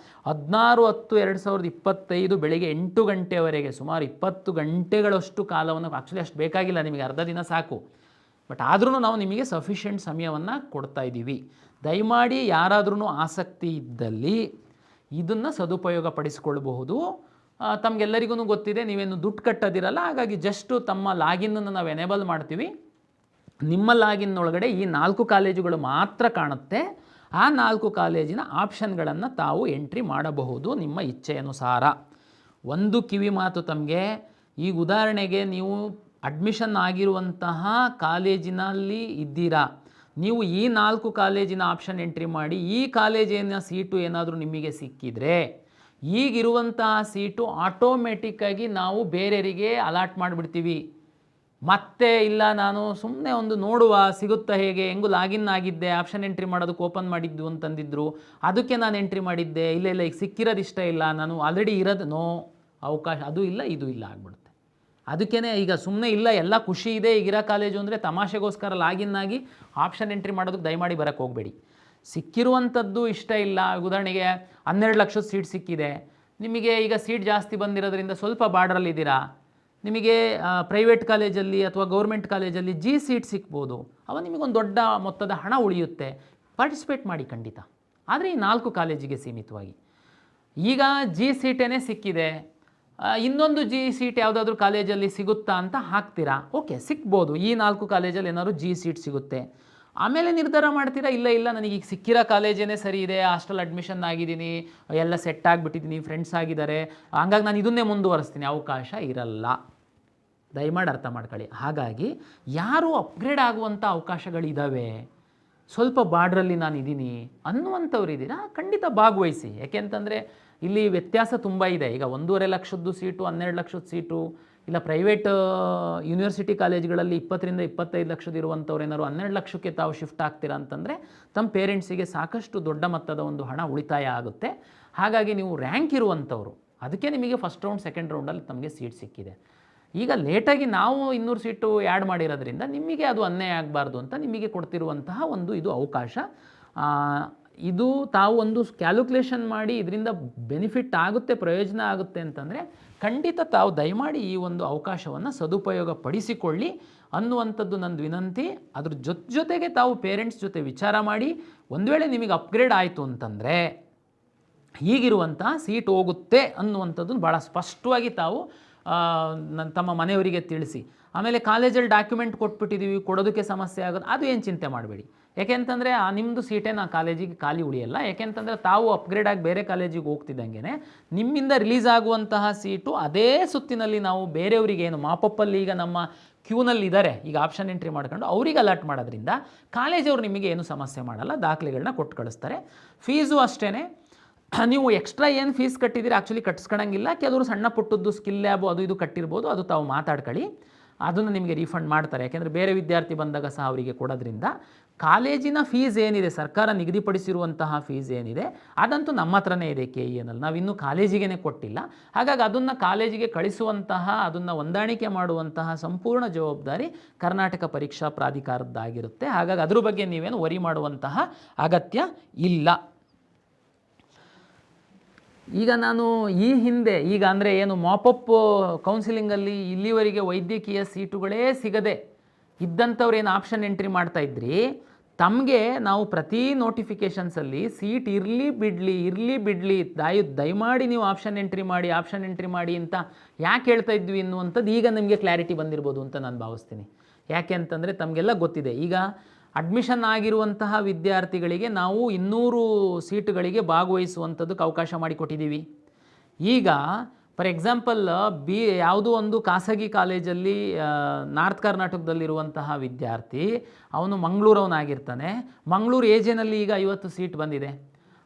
16/10/2025 ಬೆಳಗ್ಗೆ 8 ಗಂಟೆವರೆಗೆ ಸುಮಾರು 20 ಗಂಟೆಗಳಷ್ಟು ಕಾಲವನ್ನು, ಆ್ಯಕ್ಚುಲಿ ಅಷ್ಟು ಬೇಕಾಗಿಲ್ಲ ನಿಮಗೆ, ಅರ್ಧ ದಿನ ಸಾಕು. ಬಟ್ ಆದ್ರೂ ನಾವು ನಿಮಗೆ ಸಫಿಷಿಯೆಂಟ್ ಸಮಯವನ್ನು ಕೊಡ್ತಾ ಇದ್ದೀವಿ. ದಯಮಾಡಿ ಯಾರಾದ್ರೂ ಆಸಕ್ತಿ ಇದ್ದಲ್ಲಿ ಇದನ್ನು ಸದುಪಯೋಗ ಪಡಿಸ್ಕೊಳ್ಬಹುದು. ತಮಗೆಲ್ಲರಿಗೂ ಗೊತ್ತಿದೆ, ನೀವೇನು ದುಡ್ಡು ಕಟ್ಟೋದಿರಲ್ಲ, ಹಾಗಾಗಿ ಜಸ್ಟು ತಮ್ಮ ಲಾಗಿನ್ನನ್ನು ನಾವು ಎನೇಬಲ್ ಮಾಡ್ತೀವಿ. ನಿಮ್ಮ ಲಾಗಿನ್ ಒಳಗಡೆ ಈ 4 ಕಾಲೇಜುಗಳು ಮಾತ್ರ ಕಾಣುತ್ತೆ. ಆ 4 ಕಾಲೇಜಿನ ಆಪ್ಷನ್ಗಳನ್ನು ತಾವು ಎಂಟ್ರಿ ಮಾಡಬಹುದು ನಿಮ್ಮ ಇಚ್ಛೆಯನುಸಾರ. ಒಂದು ಕಿವಿ ಮಾತು ತಮಗೆ, ಈಗ ಉದಾಹರಣೆಗೆ ನೀವು ಅಡ್ಮಿಷನ್ ಆಗಿರುವಂತಹ ಕಾಲೇಜಿನಲ್ಲಿ ಇದ್ದೀರಾ, ನೀವು ಈ 4 ಕಾಲೇಜಿನ ಆಪ್ಷನ್ ಎಂಟ್ರಿ ಮಾಡಿ ಈ ಕಾಲೇಜಿನ ಸೀಟು ಏನಾದರೂ ನಿಮಗೆ ಸಿಕ್ಕಿದರೆ ಈಗಿರುವಂತಹ ಸೀಟು ಆಟೋಮೆಟಿಕ್ಕಾಗಿ ನಾವು ಬೇರೆಯವರಿಗೆ ಅಲಾಟ್ ಮಾಡಿಬಿಡ್ತೀವಿ. ಮತ್ತೆ ಇಲ್ಲ ನಾನು ಸುಮ್ಮನೆ ಒಂದು ನೋಡುವ ಸಿಗುತ್ತಾ ಹೇಗೆ, ಹೆಂಗೂ ಲಾಗಿನ್ ಆಗಿದ್ದೆ, ಆಪ್ಷನ್ ಎಂಟ್ರಿ ಮಾಡೋದಕ್ಕೆ ಓಪನ್ ಮಾಡಿದ್ದು ಅಂತಂದಿದ್ರು, ಅದಕ್ಕೆ ನಾನು ಎಂಟ್ರಿ ಮಾಡಿದ್ದೆ, ಇಲ್ಲ ಈಗ ಸಿಕ್ಕಿರೋದು ಇಷ್ಟ ಇಲ್ಲ, ನಾನು ಆಲ್ರೆಡಿ ಇರೋದು ನೋ ಅವಕಾಶ, ಅದು ಇಲ್ಲ ಇದು ಇಲ್ಲ ಆಗ್ಬಿಡುತ್ತೆ. ಅದಕ್ಕೇ ಈಗ ಸುಮ್ಮನೆ ಇಲ್ಲ ಎಲ್ಲ ಖುಷಿ ಇದೆ ಈಗಿರೋ ಕಾಲೇಜು ಅಂದರೆ ತಮಾಷೆಗೋಸ್ಕರ ಲಾಗಿನ್ ಆಗಿ ಆಪ್ಷನ್ ಎಂಟ್ರಿ ಮಾಡೋದಕ್ಕೆ ದಯಮಾಡಿ ಬರೋಕ್ಕೆ ಹೋಗಬೇಡಿ. ಸಿಕ್ಕಿರುವಂಥದ್ದು ಇಷ್ಟ ಇಲ್ಲ, ಉದಾಹರಣೆಗೆ 12 ಲಕ್ಷದ ಸೀಟ್ ಸಿಕ್ಕಿದೆ, ನಿಮಗೆ ಈಗ ಸೀಟ್ ಜಾಸ್ತಿ ಬಂದಿರೋದ್ರಿಂದ ಸ್ವಲ್ಪ ಬಾರ್ಡ್ರಲ್ಲಿದ್ದೀರಾ, ನಿಮಗೆ ಪ್ರೈವೇಟ್ ಕಾಲೇಜಲ್ಲಿ ಅಥವಾ ಗೌರ್ಮೆಂಟ್ ಕಾಲೇಜಲ್ಲಿ ಜಿ ಸೀಟ್ ಸಿಗ್ಬೋದು, ಅವ ನಿಮಗೊಂದು ದೊಡ್ಡ ಮೊತ್ತದ ಹಣ ಉಳಿಯುತ್ತೆ, ಪಾರ್ಟಿಸಿಪೇಟ್ ಮಾಡಿ ಖಂಡಿತ. ಆದರೆ ಈ 4 ಕಾಲೇಜಿಗೆ ಸೀಮಿತವಾಗಿ. ಈಗ ಜಿ ಸೀಟೇ ಸಿಕ್ಕಿದೆ, ಇನ್ನೊಂದು ಜಿ ಸೀಟ್ ಯಾವುದಾದ್ರೂ ಕಾಲೇಜಲ್ಲಿ ಸಿಗುತ್ತಾ ಅಂತ ಹಾಕ್ತೀರಾ, ಓಕೆ ಸಿಗ್ಬೋದು, ಈ 4 ಕಾಲೇಜಲ್ಲಿ ಏನಾದ್ರು ಜಿ ಸೀಟ್ ಸಿಗುತ್ತೆ. ಆಮೇಲೆ ನಿರ್ಧಾರ ಮಾಡ್ತೀರಾ, ಇಲ್ಲ ನನಗೀಗ ಸಿಕ್ಕಿರೋ ಕಾಲೇಜೇ ಸರಿ ಇದೆ, ಹಾಸ್ಟೆಲ್ ಅಡ್ಮಿಷನ್ ಆಗಿದ್ದೀನಿ, ಎಲ್ಲ ಸೆಟ್ ಆಗಿಬಿಟ್ಟಿದ್ದೀನಿ, ಫ್ರೆಂಡ್ಸ್ ಆಗಿದ್ದಾರೆ, ಹಂಗಾಗಿ ನಾನು ಇದನ್ನೇ ಮುಂದುವರಿಸ್ತೀನಿ, ಅವಕಾಶ ಇರಲ್ಲ. ದಯಮಾಡಿ ಅರ್ಥ ಮಾಡ್ಕೊಳ್ಳಿ. ಹಾಗಾಗಿ ಯಾರು ಅಪ್ಗ್ರೇಡ್ ಆಗುವಂಥ ಅವಕಾಶಗಳಿದ್ದಾವೆ, ಸ್ವಲ್ಪ ಬಾರ್ಡ್ರಲ್ಲಿ ನಾನು ಇದ್ದೀನಿ ಅನ್ನುವಂಥವ್ರು ಇದ್ದೀರಾ, ಖಂಡಿತ ಭಾಗವಹಿಸಿ. ಯಾಕೆಂತಂದರೆ ಇಲ್ಲಿ ವ್ಯತ್ಯಾಸ ತುಂಬ ಇದೆ. ಈಗ 1.5 ಲಕ್ಷದ್ದು ಸೀಟು, 12 ಲಕ್ಷದ ಸೀಟು, ಇಲ್ಲ ಪ್ರೈವೇಟ್ ಯೂನಿವರ್ಸಿಟಿ ಕಾಲೇಜ್ಗಳಲ್ಲಿ 20ರಿಂದ 25 ಲಕ್ಷದ ಇರುವಂಥವ್ರು ಏನಾದ್ರು 12 ಲಕ್ಷಕ್ಕೆ ತಾವು ಶಿಫ್ಟ್ ಆಗ್ತೀರಾ ಅಂತಂದರೆ ತಮ್ಮ ಪೇರೆಂಟ್ಸಿಗೆ ಸಾಕಷ್ಟು ದೊಡ್ಡ ಮೊತ್ತದ ಒಂದು ಹಣ ಉಳಿತಾಯ ಆಗುತ್ತೆ. ಹಾಗಾಗಿ ನೀವು ರ್ಯಾಂಕ್ ಇರುವಂಥವ್ರು, ಅದಕ್ಕೆ ನಿಮಗೆ ಫಸ್ಟ್ ರೌಂಡ್ ಸೆಕೆಂಡ್ ರೌಂಡಲ್ಲಿ ತಮಗೆ ಸೀಟ್ ಸಿಕ್ಕಿದೆ. ಈಗ ಲೇಟಾಗಿ ನಾವು 200 ಸೀಟು ಆ್ಯಡ್ ಮಾಡಿರೋದ್ರಿಂದ ನಿಮಗೆ ಅದು ಅನ್ಯಾಯ ಆಗಬಾರ್ದು ಅಂತ ನಿಮಗೆ ಕೊಡ್ತಿರುವಂತಹ ಒಂದು ಇದು ಅವಕಾಶ. ಇದು ತಾವು ಒಂದು ಕ್ಯಾಲ್ಕುಲೇಷನ್ ಮಾಡಿ ಇದರಿಂದ ಬೆನಿಫಿಟ್ ಆಗುತ್ತೆ, ಪ್ರಯೋಜನ ಆಗುತ್ತೆ ಅಂತಂದರೆ ಖಂಡಿತ ತಾವು ದಯಮಾಡಿ ಈ ಒಂದು ಅವಕಾಶವನ್ನು ಸದುಪಯೋಗ ಪಡಿಸಿಕೊಳ್ಳಿ ಅನ್ನುವಂಥದ್ದು ನಂದು ವಿನಂತಿ. ಅದ್ರ ಜೊತೆಗೆ ತಾವು ಪೇರೆಂಟ್ಸ್ ಜೊತೆ ವಿಚಾರ ಮಾಡಿ, ಒಂದು ವೇಳೆ ನಿಮಗೆ ಅಪ್ಗ್ರೇಡ್ ಆಯಿತು ಅಂತಂದರೆ ಹೀಗಿರುವಂಥ ಸೀಟ್ ಹೋಗುತ್ತೆ ಅನ್ನುವಂಥದ್ದು ಭಾಳ ಸ್ಪಷ್ಟವಾಗಿ ತಾವು ತಮ್ಮ ಮನೆಯವರಿಗೆ ತಿಳಿಸಿ. ಆಮೇಲೆ ಕಾಲೇಜಲ್ಲಿ ಡಾಕ್ಯುಮೆಂಟ್ ಕೊಟ್ಬಿಟ್ಟಿದ್ದೀವಿ, ಕೊಡೋದಕ್ಕೆ ಸಮಸ್ಯೆ ಆಗೋದು, ಅದು ಏನು ಚಿಂತೆ ಮಾಡಬೇಡಿ. ಯಾಕೆಂತಂದರೆ ನಿಮ್ಮದು ಸೀಟೇನು ಆ ಕಾಲೇಜಿಗೆ ಖಾಲಿ ಉಳಿಯಲ್ಲ. ಯಾಕೆಂತಂದರೆ ತಾವು ಅಪ್ಗ್ರೇಡ್ ಆಗಿ ಬೇರೆ ಕಾಲೇಜಿಗೆ ಹೋಗ್ತಿದ್ದಂಗೆ ನಿಮ್ಮಿಂದ ರಿಲೀಸ್ ಆಗುವಂತಹ ಸೀಟು ಅದೇ ಸುತ್ತಿನಲ್ಲಿ ನಾವು ಬೇರೆಯವರಿಗೆ ಏನು ಮಾಪಪ್ಪಲ್ಲಿ ಈಗ ನಮ್ಮ ಕ್ಯೂನಲ್ಲಿ ಇದ್ದಾರೆ, ಈಗ ಆಪ್ಷನ್ ಎಂಟ್ರಿ ಮಾಡ್ಕೊಂಡು ಅವರಿಗೆ ಅಲಾಟ್ ಮಾಡೋದ್ರಿಂದ ಕಾಲೇಜವ್ರು ನಿಮಗೆ ಏನು ಸಮಸ್ಯೆ ಮಾಡಲ್ಲ, ದಾಖಲೆಗಳನ್ನ ಕೊಟ್ಟು ಕಳಿಸ್ತಾರೆ. ಫೀಸು ಅಷ್ಟೇ, ನೀವು ಎಕ್ಸ್ಟ್ರಾ ಏನು ಫೀಸ್ ಕಟ್ಟಿದ್ದೀರಿ ಆ್ಯಕ್ಚುಲಿ ಕಟ್ಸ್ಕೊಳಂಗಿಲ್ಲ. ಕೆಲವರು ಸಣ್ಣ ಪುಟ್ಟದ್ದು ಸ್ಕಿಲ್ ಲ್ಯಾಬು ಅದು ಇದು ಕಟ್ಟಿರ್ಬೋದು, ಅದು ತಾವು ಮಾತಾಡ್ಕೊಳ್ಳಿ, ಅದನ್ನು ನಿಮಗೆ ರೀಫಂಡ್ ಮಾಡ್ತಾರೆ. ಯಾಕೆಂದರೆ ಬೇರೆ ವಿದ್ಯಾರ್ಥಿ ಬಂದಾಗ ಸಹ ಅವರಿಗೆ ಕೊಡೋದ್ರಿಂದ ಕಾಲೇಜಿನ ಫೀಸ್ ಏನಿದೆ, ಸರ್ಕಾರ ನಿಗದಿಪಡಿಸಿರುವಂತಹ ಫೀಸ್ ಏನಿದೆ ಅದಂತೂ ನಮ್ಮ ಹತ್ರನೇ ಇದೆ KENL, ನಾವು ಇನ್ನೂ ಕಾಲೇಜಿಗೆ ಕೊಟ್ಟಿಲ್ಲ. ಹಾಗಾಗಿ ಅದನ್ನು ಕಾಲೇಜಿಗೆ ಕಳಿಸುವಂತಹ, ಅದನ್ನು ಹೊಂದಾಣಿಕೆ ಮಾಡುವಂತಹ ಸಂಪೂರ್ಣ ಜವಾಬ್ದಾರಿ ಕರ್ನಾಟಕ ಪರೀಕ್ಷಾ ಪ್ರಾಧಿಕಾರದ್ದಾಗಿರುತ್ತೆ. ಹಾಗಾಗಿ ಅದ್ರ ಬಗ್ಗೆ ನೀವೇನು ವರಿ ಮಾಡುವಂತಹ ಅಗತ್ಯ ಇಲ್ಲ. ಈಗ ನಾನು ಈ ಹಿಂದೆ ಈಗ ಅಂದರೆ ಏನು ಮಾಪಪ್ ಕೌನ್ಸಿಲಿಂಗಲ್ಲಿ ಇಲ್ಲಿವರೆಗೆ ವೈದ್ಯಕೀಯ ಸೀಟುಗಳೇ ಸಿಗದೆ ಇದ್ದಂಥವ್ರು ಏನು ಆಪ್ಷನ್ ಎಂಟ್ರಿ ಮಾಡ್ತಾಯಿದ್ರಿ, ತಮಗೆ ನಾವು ಪ್ರತಿ ನೋಟಿಫಿಕೇಷನ್ಸಲ್ಲಿ ಸೀಟ್ ಇರಲಿ ಬಿಡಲಿ ದಯಮಾಡಿ ನೀವು ಆಪ್ಷನ್ ಎಂಟ್ರಿ ಮಾಡಿ ಅಂತ ಯಾಕೆ ಹೇಳ್ತಾ ಇದ್ವಿ ಅನ್ನುವಂಥದ್ದು ಈಗ ನಿಮಗೆ ಕ್ಲಾರಿಟಿ ಬಂದಿರ್ಬೋದು ಅಂತ ನಾನು ಭಾವಿಸ್ತೀನಿ. ಯಾಕೆ ಅಂತಂದರೆ ತಮಗೆಲ್ಲ ಗೊತ್ತಿದೆ, ಈಗ ಅಡ್ಮಿಷನ್ ಆಗಿರುವಂತಹ ವಿದ್ಯಾರ್ಥಿಗಳಿಗೆ ನಾವು 200 ಸೀಟುಗಳಿಗೆ ಭಾಗವಹಿಸುವಂಥದ್ದಕ್ಕೆ ಅವಕಾಶ ಮಾಡಿಕೊಟ್ಟಿದ್ದೀವಿ. ಈಗ ಫಾರ್ ಎಕ್ಸಾಂಪಲ್ ಯಾವುದೋ ಒಂದು ಖಾಸಗಿ ಕಾಲೇಜಲ್ಲಿ ನಾರ್ತ್ ಕರ್ನಾಟಕದಲ್ಲಿರುವಂತಹ ವಿದ್ಯಾರ್ಥಿ, ಅವನು ಮಂಗಳೂರವನಾಗಿರ್ತಾನೆ, ಮಂಗಳೂರು ಏಜೆನಲ್ಲಿ ಈಗ 50 ಸೀಟ್ ಬಂದಿದೆ,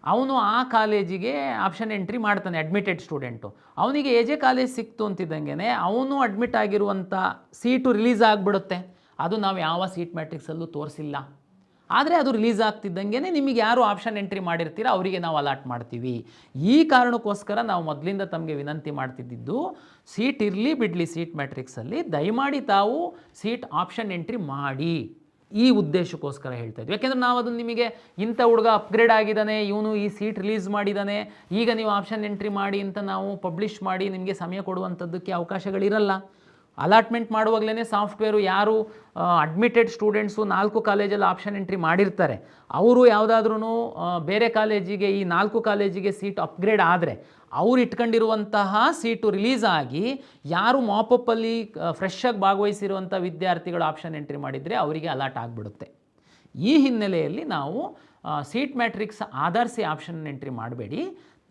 ಅವನು ಆ ಕಾಲೇಜಿಗೆ ಆಪ್ಷನ್ ಎಂಟ್ರಿ ಮಾಡ್ತಾನೆ, ಅಡ್ಮಿಟೆಡ್ ಸ್ಟೂಡೆಂಟು. ಅವನಿಗೆ ಎಜೆ ಕಾಲೇಜ್ ಸಿಕ್ತು ಅಂತಿದ್ದಂಗೆ ಅವನು ಅಡ್ಮಿಟ್ ಆಗಿರುವಂಥ ಸೀಟು ರಿಲೀಸ್ ಆಗಿಬಿಡುತ್ತೆ. ಅದು ನಾವು ಯಾವ ಸೀಟ್ ಮ್ಯಾಟ್ರಿಕ್ಸಲ್ಲೂ ತೋರಿಸಿಲ್ಲ, ಆದರೆ ಅದು ರಿಲೀಸ್ ಆಗ್ತಿದ್ದಂಗೆ ನಿಮಗೆ ಯಾರು ಆಪ್ಷನ್ ಎಂಟ್ರಿ ಮಾಡಿರ್ತೀರ ಅವರಿಗೆ ನಾವು ಅಲಾಟ್ ಮಾಡ್ತೀವಿ. ಈ ಕಾರಣಕ್ಕೋಸ್ಕರ ನಾವು ಮೊದಲಿಂದ ತಮಗೆ ವಿನಂತಿ ಮಾಡ್ತಿದ್ದಿದ್ದು, ಸೀಟ್ ಇರಲಿ ಬಿಡಲಿ ಸೀಟ್ ಮ್ಯಾಟ್ರಿಕ್ಸಲ್ಲಿ ದಯಮಾಡಿ ತಾವು ಸೀಟ್ ಆಪ್ಷನ್ ಎಂಟ್ರಿ ಮಾಡಿ, ಈ ಉದ್ದೇಶಕ್ಕೋಸ್ಕರ ಹೇಳ್ತಾ ಇದ್ವಿ. ಯಾಕೆಂದರೆ ನಾವು ಅದನ್ನು ನಿಮಗೆ ಇಂಥ ಹುಡುಗ ಅಪ್ಗ್ರೇಡ್ ಆಗಿದ್ದಾನೆ, ಇವನು ಈ ಸೀಟ್ ರಿಲೀಸ್ ಮಾಡಿದ್ದಾನೆ, ಈಗ ನೀವು ಆಪ್ಷನ್ ಎಂಟ್ರಿ ಮಾಡಿ ಅಂತ ನಾವು ಪಬ್ಲಿಷ್ ಮಾಡಿ ನಿಮಗೆ ಸಮಯ ಕೊಡುವಂಥದ್ದಕ್ಕೆ ಅವಕಾಶಗಳಿರಲ್ಲ. ಅಲಾಟ್ಮೆಂಟ್ ಮಾಡುವಾಗಲೇ ಸಾಫ್ಟ್ವೇರು ಯಾರು ಅಡ್ಮಿಟೆಡ್ ಸ್ಟೂಡೆಂಟ್ಸು 4 ಕಾಲೇಜಲ್ಲಿ ಆಪ್ಷನ್ ಎಂಟ್ರಿ ಮಾಡಿರ್ತಾರೆ ಅವರು ಯಾವುದಾದ್ರೂ ಬೇರೆ ಕಾಲೇಜಿಗೆ ಈ 4 ಕಾಲೇಜಿಗೆ ಸೀಟ್ ಅಪ್ಗ್ರೇಡ್ ಆದರೆ ಅವ್ರು ಇಟ್ಕೊಂಡಿರುವಂತಹ ಸೀಟು ರಿಲೀಸ್ ಆಗಿ ಯಾರು ಮಾಪಪ್ಪಲ್ಲಿ ಫ್ರೆಶ್ಶಾಗಿ ಭಾಗವಹಿಸಿರುವಂಥ ವಿದ್ಯಾರ್ಥಿಗಳು ಆಪ್ಷನ್ ಎಂಟ್ರಿ ಮಾಡಿದರೆ ಅವರಿಗೆ ಅಲಾಟ್ ಆಗಿಬಿಡುತ್ತೆ. ಈ ಹಿನ್ನೆಲೆಯಲ್ಲಿ ನಾವು ಸೀಟ್ ಮ್ಯಾಟ್ರಿಕ್ಸ್ ಆಧರಿಸಿ ಆಪ್ಷನ್ ಎಂಟ್ರಿ ಮಾಡಬೇಡಿ.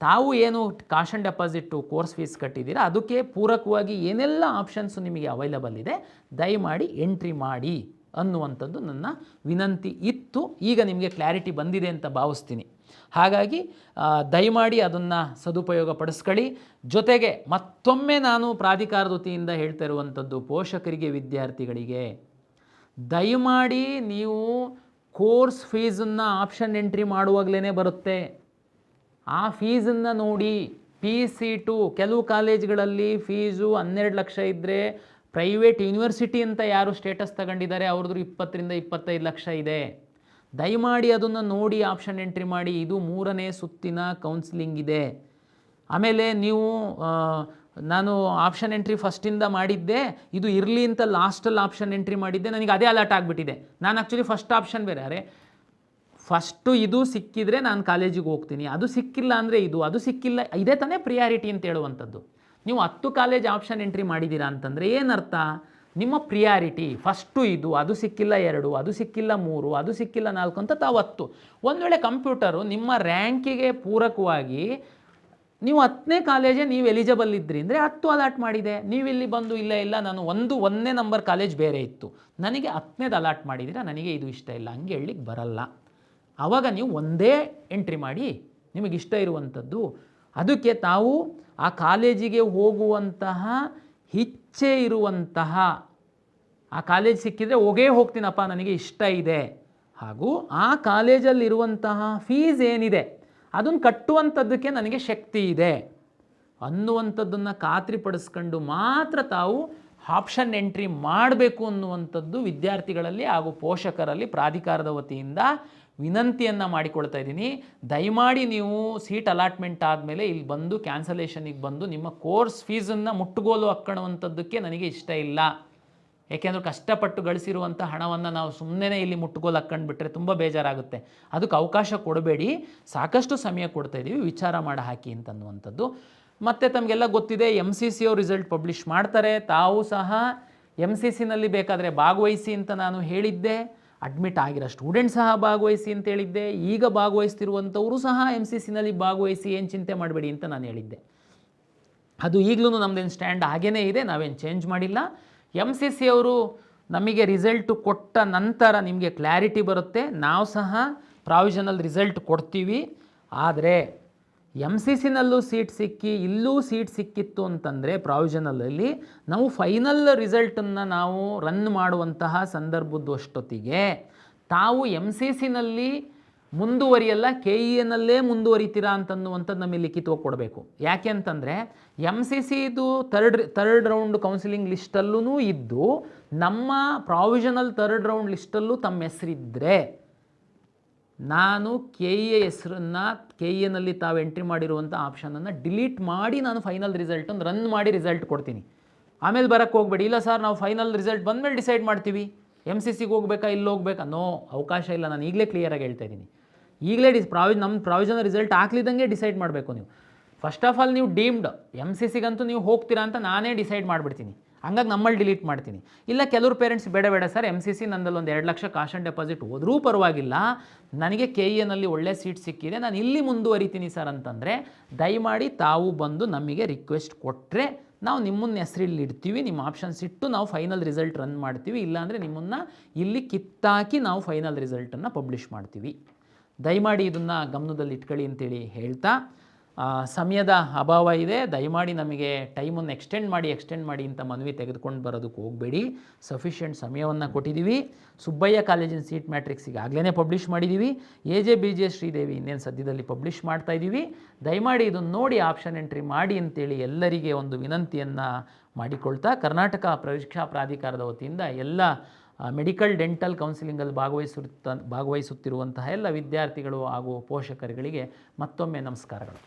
ತಾವು ಏನು ಕಾಶ್ ಆ್ಯಂಡ್ ಡೆಪಾಸಿಟ್ಟು ಕೋರ್ಸ್ ಫೀಸ್ ಕಟ್ಟಿದ್ದೀರಾ ಅದಕ್ಕೆ ಪೂರಕವಾಗಿ ಏನೆಲ್ಲ ಆಪ್ಷನ್ಸು ನಿಮಗೆ ಅವೈಲಬಲ್ ಇದೆ ದಯಮಾಡಿ ಎಂಟ್ರಿ ಮಾಡಿ ಅನ್ನುವಂಥದ್ದು ನನ್ನ ವಿನಂತಿ ಇತ್ತು. ಈಗ ನಿಮಗೆ ಕ್ಲಾರಿಟಿ ಬಂದಿದೆ ಅಂತ ಭಾವಿಸ್ತೀನಿ. ಹಾಗಾಗಿ ದಯಮಾಡಿ ಅದನ್ನು ಸದುಪಯೋಗ ಪಡಿಸ್ಕೊಳ್ಳಿ. ಜೊತೆಗೆ ಮತ್ತೊಮ್ಮೆ ನಾನು ಪ್ರಾಧಿಕಾರದ ವತಿಯಿಂದ ಹೇಳ್ತಾ ಇರುವಂಥದ್ದು ಪೋಷಕರಿಗೆ, ವಿದ್ಯಾರ್ಥಿಗಳಿಗೆ, ದಯಮಾಡಿ ನೀವು ಕೋರ್ಸ್ ಫೀಸನ್ನು ಆಪ್ಷನ್ ಎಂಟ್ರಿ ಮಾಡುವಾಗಲೇ ಬರುತ್ತೆ. ಆ ಫೀಸನ್ನು ನೋಡಿ. ಸೀಟು ಕೆಲವು ಕಾಲೇಜ್ಗಳಲ್ಲಿ ಫೀಸು 12 ಲಕ್ಷ ಇದ್ದರೆ ಪ್ರೈವೇಟ್ ಯೂನಿವರ್ಸಿಟಿ ಅಂತ ಯಾರು ಸ್ಟೇಟಸ್ ತಗೊಂಡಿದ್ದಾರೆ ಅವ್ರದ್ದು 20 ರಿಂದ 25 ಲಕ್ಷ ಇದೆ. ದಯಮಾಡಿ ಅದನ್ನು ನೋಡಿ ಆಪ್ಷನ್ ಎಂಟ್ರಿ ಮಾಡಿ. ಇದು 3ನೇ ಸುತ್ತಿನ ಕೌನ್ಸಿಲಿಂಗ್ ಇದೆ. ಆಮೇಲೆ ನೀವು ನಾನು ಆಪ್ಷನ್ ಎಂಟ್ರಿ ಫಸ್ಟಿಂದ ಮಾಡಿದ್ದೆ, ಇದು ಇರಲಿ ಅಂತ ಲಾಸ್ಟಲ್ಲಿ ಆಪ್ಷನ್ ಎಂಟ್ರಿ ಮಾಡಿದ್ದೆ, ನನಗೆ ಅದೇ ಅಲರ್ಟ್ ಆಗಿಬಿಟ್ಟಿದೆ. ನಾನು ಆ್ಯಕ್ಚುಲಿ ಫಸ್ಟ್ ಆಪ್ಷನ್ ಬೇರೆ, ಅರೆ ಫಸ್ಟು ಇದು ಸಿಕ್ಕಿದರೆ ನಾನು ಕಾಲೇಜಿಗೆ ಹೋಗ್ತೀನಿ, ಅದು ಸಿಕ್ಕಿಲ್ಲ ಅಂದರೆ ಅದು ಸಿಕ್ಕಿಲ್ಲ, ಇದೇ ತಾನೇ ಪ್ರಿಯಾರಿಟಿ ಅಂತ ಹೇಳುವಂಥದ್ದು. ನೀವು 10 ಕಾಲೇಜ್ ಆಪ್ಷನ್ ಎಂಟ್ರಿ ಮಾಡಿದ್ದೀರಾ ಅಂತಂದರೆ ಏನರ್ಥ? ನಿಮ್ಮ ಪ್ರಿಯಾರಿಟಿ ಫಸ್ಟು ಇದು, ಅದು ಸಿಕ್ಕಿಲ್ಲ 2, ಅದು ಸಿಕ್ಕಿಲ್ಲ 3, ಅದು ಸಿಕ್ಕಿಲ್ಲ 4 ಅಂತ ತಾವು 10. ಒಂದು ವೇಳೆ ಕಂಪ್ಯೂಟರು ನಿಮ್ಮ ರ್ಯಾಂಕಿಗೆ ಪೂರಕವಾಗಿ ನೀವು 10ನೇ ಕಾಲೇಜೇ ನೀವು ಎಲಿಜಿಬಲ್ ಇದ್ರಿ ಅಂದರೆ 10 ಅಲಾಟ್ ಮಾಡಿದೆ. ನೀವಿಲ್ಲಿ ಬಂದು ಇಲ್ಲ ನಾನು 1ನೇ ನಂಬರ್ ಕಾಲೇಜ್ ಬೇರೆ ಇತ್ತು, ನನಗೆ 10ನೇದು ಅಲಾಟ್ ಮಾಡಿದ್ದೀರಾ, ನನಗೆ ಇದು ಇಷ್ಟ ಇಲ್ಲ, ಹಂಗೆ ಹೇಳಲಿಕ್ಕೆ ಬರಲ್ಲ. ಆವಾಗ ನೀವು ಒಂದೇ ಎಂಟ್ರಿ ಮಾಡಿ ನಿಮಗೆ ಇಷ್ಟ ಇರುವಂಥದ್ದು. ಅದಕ್ಕೆ ತಾವು ಆ ಕಾಲೇಜಿಗೆ ಹೋಗುವಂತಹ ಇಚ್ಛೆ ಇರುವಂತಹ, ಆ ಕಾಲೇಜ್ ಸಿಕ್ಕಿದರೆ ಹೋಗ್ತೀನಪ್ಪ ನನಗೆ ಇಷ್ಟ ಇದೆ, ಹಾಗೂ ಆ ಕಾಲೇಜಲ್ಲಿರುವಂತಹ ಫೀಸ್ ಏನಿದೆ ಅದನ್ನು ಕಟ್ಟುವಂಥದ್ದಕ್ಕೆ ನನಗೆ ಶಕ್ತಿ ಇದೆ ಅನ್ನುವಂಥದ್ದನ್ನು ಖಾತ್ರಿಪಡಿಸ್ಕೊಂಡು ಮಾತ್ರ ತಾವು ಆಪ್ಷನ್ ಎಂಟ್ರಿ ಮಾಡಬೇಕು ಅನ್ನುವಂಥದ್ದು ವಿದ್ಯಾರ್ಥಿಗಳಲ್ಲಿ ಹಾಗೂ ಪೋಷಕರಲ್ಲಿ ಪ್ರಾಧಿಕಾರದ ವತಿಯಿಂದ ವಿನಂತಿಯನ್ನು ಮಾಡಿಕೊಳ್ತಾ ಇದ್ದೀನಿ. ದಯಮಾಡಿ ನೀವು ಸೀಟ್ ಅಲಾಟ್ಮೆಂಟ್ ಆದಮೇಲೆ ಇಲ್ಲಿ ಬಂದು ಕ್ಯಾನ್ಸಲೇಷನಿಗೆ ಬಂದು ನಿಮ್ಮ ಕೋರ್ಸ್ ಫೀಸನ್ನು ಮುಟ್ಟುಗೋಲು ಹಾಕ್ಕೊಳ್ಳುವಂಥದ್ದಕ್ಕೆ ನನಗೆ ಇಷ್ಟ ಇಲ್ಲ. ಏಕೆಂದರೆ ಕಷ್ಟಪಟ್ಟು ಗಳಿಸಿರುವಂಥ ಹಣವನ್ನು ನಾವು ಸುಮ್ಮನೆ ಇಲ್ಲಿ ಮುಟ್ಟುಗೋಲು ಹಾಕ್ಕೊಂಡು ಬಿಟ್ಟರೆ ತುಂಬ ಬೇಜಾರಾಗುತ್ತೆ. ಅದಕ್ಕೆ ಅವಕಾಶ ಕೊಡಬೇಡಿ. ಸಾಕಷ್ಟು ಸಮಯ ಕೊಡ್ತಾಯಿದ್ದೀವಿ, ವಿಚಾರ ಮಾಡಿ ಹಾಕಿ ಅಂತನ್ನುವಂಥದ್ದು. ಮತ್ತು ತಮಗೆಲ್ಲ ಗೊತ್ತಿದೆ, MCC ಅವ್ರು ರಿಸಲ್ಟ್ ಪಬ್ಲಿಷ್ ಮಾಡ್ತಾರೆ. ತಾವು ಸಹ MCCನಲ್ಲಿ ಬೇಕಾದರೆ ಭಾಗವಹಿಸಿ ಅಂತ ನಾನು ಹೇಳಿದ್ದೆ. ಅಡ್ಮಿಟ್ ಆಗಿರೋ ಸ್ಟೂಡೆಂಟ್ ಸಹ ಭಾಗವಹಿಸಿ ಅಂತ ಹೇಳಿದ್ದೆ. ಈಗ ಭಾಗವಹಿಸ್ತಿರುವಂಥವರು ಸಹ MCCನಲ್ಲಿ ಭಾಗವಹಿಸಿ, ಏನು ಚಿಂತೆ ಮಾಡಬೇಡಿ ಅಂತ ನಾನು ಹೇಳಿದ್ದೆ. ಅದು ಈಗಲೂ ನಮ್ಮದೇನು ಸ್ಟ್ಯಾಂಡ್ ಹಾಗೇ ಇದೆ, ನಾವೇನು ಚೇಂಜ್ ಮಾಡಿಲ್ಲ. MCC ಅವರು ನಮಗೆ ರಿಸಲ್ಟು ಕೊಟ್ಟ ನಂತರ ನಿಮಗೆ ಕ್ಲಾರಿಟಿ ಬರುತ್ತೆ. ನಾವು ಸಹ ಪ್ರಾವಿಷನಲ್ ರಿಸಲ್ಟ್ ಕೊಡ್ತೀವಿ. ಆದರೆ MCCನಲ್ಲೂ ಸೀಟ್ ಸಿಕ್ಕಿ ಇಲ್ಲೂ ಸೀಟ್ ಸಿಕ್ಕಿತ್ತು ಅಂತಂದರೆ ಪ್ರಾವಿಷನಲಲ್ಲಿ ನಾವು ಫೈನಲ್ ರಿಸಲ್ಟನ್ನು ನಾವು ರನ್ ಮಾಡುವಂತಹ ಸಂದರ್ಭದಷ್ಟೊತ್ತಿಗೆ ತಾವು MCCನಲ್ಲಿ ಮುಂದುವರಿಯಲ್ಲ, KENಲ್ಲೇ ಮುಂದುವರಿತೀರಾ ಅಂತನ್ನುವಂಥದ್ದು ನಮಗೆ ಲಿಖಿತವಾಗಿ ಕೊಡಬೇಕು. ಯಾಕೆ ಅಂತಂದರೆ MCCದು ಥರ್ಡ್ ರೌಂಡ್ ಕೌನ್ಸಿಲಿಂಗ್ ಲಿಸ್ಟಲ್ಲೂ ಇದ್ದು ನಮ್ಮ ಪ್ರಾವಿಷನಲ್ ಥರ್ಡ್ ರೌಂಡ್ ಲಿಸ್ಟಲ್ಲೂ ತಮ್ಮ ಹೆಸರಿದ್ದರೆ ನಾನು KE ಹೆಸರನ್ನು KEನಲ್ಲಿ ತಾವು ಎಂಟ್ರಿ ಮಾಡಿರುವಂಥ ಆಪ್ಷನನ್ನು ಡಿಲೀಟ್ ಮಾಡಿ ನಾನು ಫೈನಲ್ ರಿಸಲ್ಟನ್ನು ರನ್ ಮಾಡಿ ರಿಸಲ್ಟ್ ಕೊಡ್ತೀನಿ. ಆಮೇಲೆ ಬರೋಕ್ಕೆ ಹೋಗಬೇಡಿ, ಇಲ್ಲ ಸರ್ ನಾವು ಫೈನಲ್ ರಿಸಲ್ಟ್ ಬಂದಮೇಲೆ ಡಿಸೈಡ್ ಮಾಡ್ತೀವಿ MCCಗೆ ಹೋಗ್ಬೇಕಾ ಇಲ್ಲಿ ಹೋಗ್ಬೇಕಾ, ನೋ, ಅವಕಾಶ ಇಲ್ಲ. ನಾನು ಈಗಲೇ ಕ್ಲಿಯರಾಗಿ ಹೇಳ್ತಾ ಇದ್ದೀನಿ. ಈಗಲೇ ನಮ್ಮ ಪ್ರಾವಿಷನಲ್ ರಿಸಲ್ಟ್ ಹಾಕ್ಲಿದ್ದಂಗೆ ಡಿಸೈಡ್ ಮಾಡಬೇಕು ನೀವು. ಫಸ್ಟ್ ಆಫ್ ಆಲ್ ನೀವು ಡೀಮ್ಡ್ MCCಗಂತೂ ನೀವು ಹೋಗ್ತೀರಾ ಅಂತ ನಾನೇ ಡಿಸೈಡ್ ಮಾಡಿಬಿಡ್ತೀನಿ. ಹಂಗಾಗಿ ನಮ್ಮಲ್ಲಿ ಡಿಲೀಟ್ ಮಾಡ್ತೀನಿ. ಇಲ್ಲ ಕೆಲವರು ಪೇರೆಂಟ್ಸ್ ಬೇಡ ಸರ್ MCC ನಂದಲ್ಲಿ ಒಂದು 2 ಲಕ್ಷ ಕಾಶ್ ಆ್ಯಂಡ್ ಡೆಪಾಸಿಟ್ ಹೋದರೂ ಪರವಾಗಿಲ್ಲ, ನನಗೆ KEನಲ್ಲಿ ಒಳ್ಳೆ ಸೀಟ್ ಸಿಕ್ಕಿದೆ, ನಾನು ಇಲ್ಲಿ ಮುಂದುವರಿತೀನಿ ಸರ್ ಅಂತಂದರೆ ದಯಮಾಡಿ ತಾವು ಬಂದು ನಮಗೆ ರಿಕ್ವೆಸ್ಟ್ ಕೊಟ್ಟರೆ ನಾವು ನಿಮ್ಮನ್ನ ಹೆಸರಲ್ಲಿ ಇಡ್ತೀವಿ. ನಿಮ್ಮ ಆಪ್ಷನ್ಸ್ ಇಟ್ಟು ನಾವು ಫೈನಲ್ ರಿಸಲ್ಟ್ ರನ್ ಮಾಡ್ತೀವಿ. ಇಲ್ಲಾಂದರೆ ನಿಮ್ಮನ್ನು ಇಲ್ಲಿ ಕಿತ್ತಾಕಿ ನಾವು ಫೈನಲ್ ರಿಸಲ್ಟನ್ನು ಪಬ್ಲಿಷ್ ಮಾಡ್ತೀವಿ. ದಯಮಾಡಿ ಇದನ್ನು ಗಮನದಲ್ಲಿ ಇಟ್ಕೊಳ್ಳಿ ಅಂತೇಳಿ ಹೇಳ್ತಾ, ಸಮಯದ ಅಭಾವ ಇದೆ, ದಯಮಾಡಿ ನಮಗೆ ಟೈಮನ್ನು ಎಕ್ಸ್ಟೆಂಡ್ ಮಾಡಿ ಅಂತ ಮನವಿ ತೆಗೆದುಕೊಂಡು ಬರೋದಕ್ಕೆ ಹೋಗಬೇಡಿ. ಸಫಿಷಿಯೆಂಟ್ ಸಮಯವನ್ನು ಕೊಟ್ಟಿದ್ದೀವಿ. ಸುಬ್ಬಯ್ಯ ಕಾಲೇಜಿನ ಸೀಟ್ ಮ್ಯಾಟ್ರಿಕ್ಸ್ ಈಗಾಗಲೇ ಪಬ್ಲಿಷ್ ಮಾಡಿದ್ದೀವಿ. AJ ಶ್ರೀದೇವಿ ಇನ್ನೇನು ಸದ್ಯದಲ್ಲಿ ಪಬ್ಲಿಷ್ ಮಾಡ್ತಾಯಿದ್ದೀವಿ. ದಯಮಾಡಿ ಇದನ್ನು ನೋಡಿ ಆಪ್ಷನ್ ಎಂಟ್ರಿ ಮಾಡಿ ಅಂತೇಳಿ ಎಲ್ಲರಿಗೆ ಒಂದು ವಿನಂತಿಯನ್ನು ಮಾಡಿಕೊಳ್ತಾ, ಕರ್ನಾಟಕ ಪರೀಕ್ಷಾ ಪ್ರಾಧಿಕಾರದ ವತಿಯಿಂದ ಎಲ್ಲ ಮೆಡಿಕಲ್ ಡೆಂಟಲ್ ಕೌನ್ಸಿಲಿಂಗಲ್ಲಿ ಭಾಗವಹಿಸುತ್ತಿರುವಂತಹ ಎಲ್ಲ ವಿದ್ಯಾರ್ಥಿಗಳು ಹಾಗೂ ಪೋಷಕರುಗಳಿಗೆ ಮತ್ತೊಮ್ಮೆ ನಮಸ್ಕಾರಗಳು.